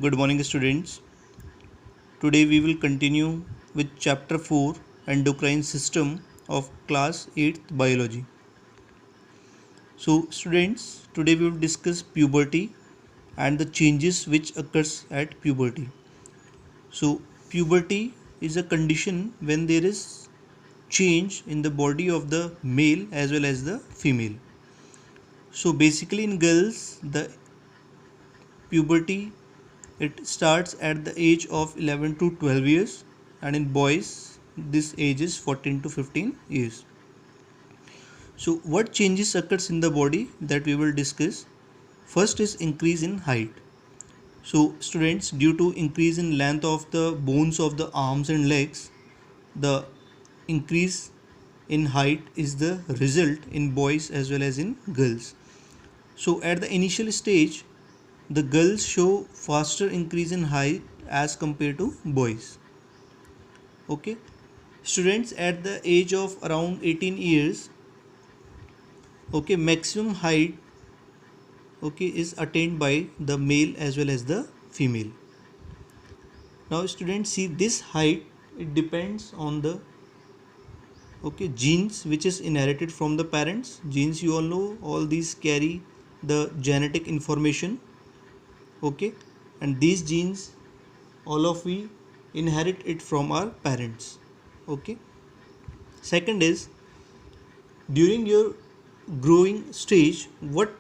Good morning, students. Today we will continue with chapter 4 Endocrine System of class 8th Biology. So, students, today we will discuss puberty and the changes which occurs at puberty. So, puberty is a condition when there is change in the body of the male as well as the female. So, basically in girls, the puberty it starts at the age of 11 to 12 years, and in boys this age is 14 to 15 years. So what changes occurs in the body that we will discuss? First is increase in height. So students, due to increase in length of the bones of the arms and legs, the increase in height is the result in boys as well as in girls. So at the initial stage, the girls show faster increase in height as compared to boys. Okay, students, at the age of around 18 years, okay, maximum height, okay, is attained by the male as well as the female. Now students, see, this height, it depends on the, okay, genes which is inherited from the parents. Genes, you all know, all these carry the genetic information, okay, and these genes, all of we inherit it from our parents. Okay, second is, during your growing stage, what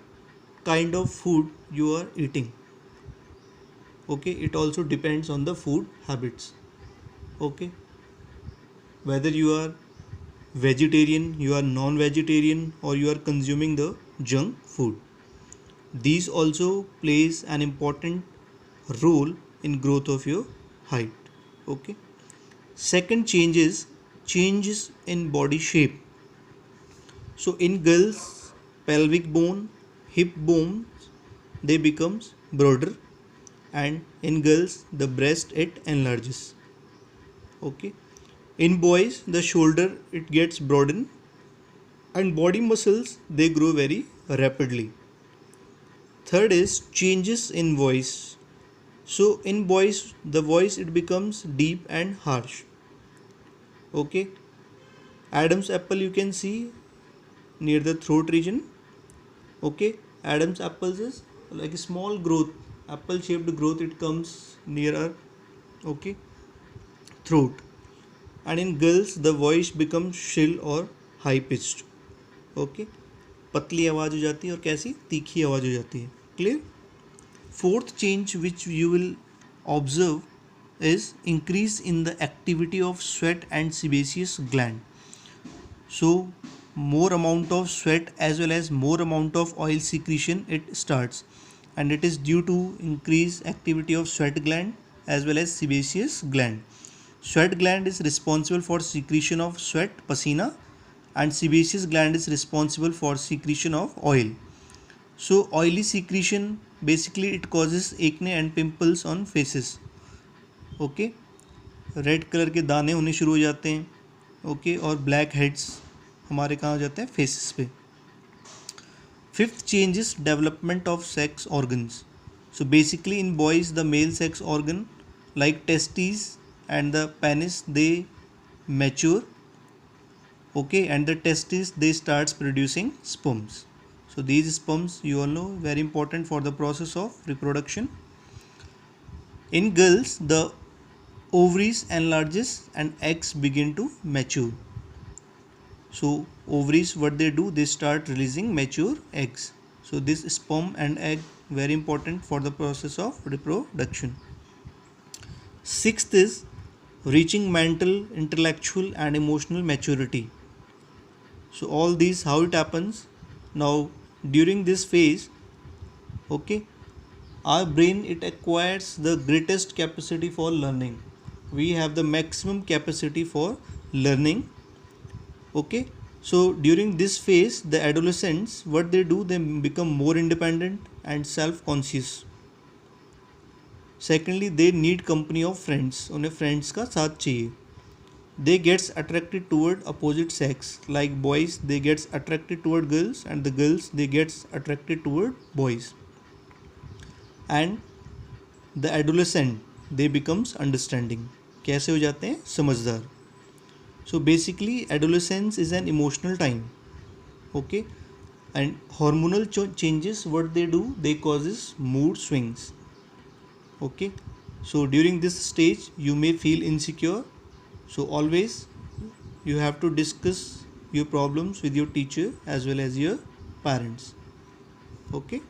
kind of food you are eating. Okay, it also depends on the food habits. Okay, whether you are vegetarian, you are non-vegetarian, or you are consuming the junk food, these also plays an important role in growth of your height. Okay, second changes in body shape. So in girls, pelvic bone, hip bones, they becomes broader, and in girls the breast it enlarges. Okay, in boys the shoulder it gets broadened, and body muscles they grow very rapidly. Third is changes in voice. So in boys the voice it becomes deep and harsh. Okay, Adam's apple you can see near the throat region. Okay, Adam's apples is like a small growth, apple shaped growth, it comes near our, okay, throat. And in girls the voice becomes shrill or high pitched. Okay, पतली आवाज़ हो जाती है और कैसी तीखी आवाज़ हो जाती है. Clear? Fourth change which you will observe is increase in the activity of sweat and sebaceous gland. So more amount of sweat as well as more amount of oil secretion it starts, and it is due to increased activity of sweat gland as well as sebaceous gland. Sweat gland is responsible for secretion of sweat, pasina, and sebaceous gland is responsible for secretion of oil. So oily secretion, basically it causes acne and pimples on faces. Okay, red colour के दाने होने शुरू हो जाते हैं. Okay, और black heads हमारे कहाँ हो जाते हैं, फेसेस पे. Fifth changes development of sex organs. So basically in boys the male sex organ like testis and the penis they mature. Okay, and the testes they starts producing sperms. So these sperms, you all know, very important for the process of reproduction. In girls the ovaries enlarges and eggs begin to mature. So ovaries, what they do, they start releasing mature eggs. So this sperm and egg very important for the process of reproduction. Sixth is reaching mental, intellectual and emotional maturity. So all these, how it happens? Now during this phase, okay, our brain it acquires the greatest capacity for learning. We have the maximum capacity for learning. Okay, so during this phase the adolescents, what they do, they become more independent and self-conscious. Secondly, they need company of friends. उन्हें friends का साथ चाहिए. They gets attracted toward opposite sex. Like boys, they gets attracted toward girls, and the girls they gets attracted toward boys. And the adolescent they becomes understanding, कैसे हो जाते हैं समझदार. So basically adolescence is an emotional time, okay, and hormonal changes, what they do, they causes mood swings, okay. So during this stage you may feel insecure, so always you have to discuss your problems with your teacher as well as your parents, okay.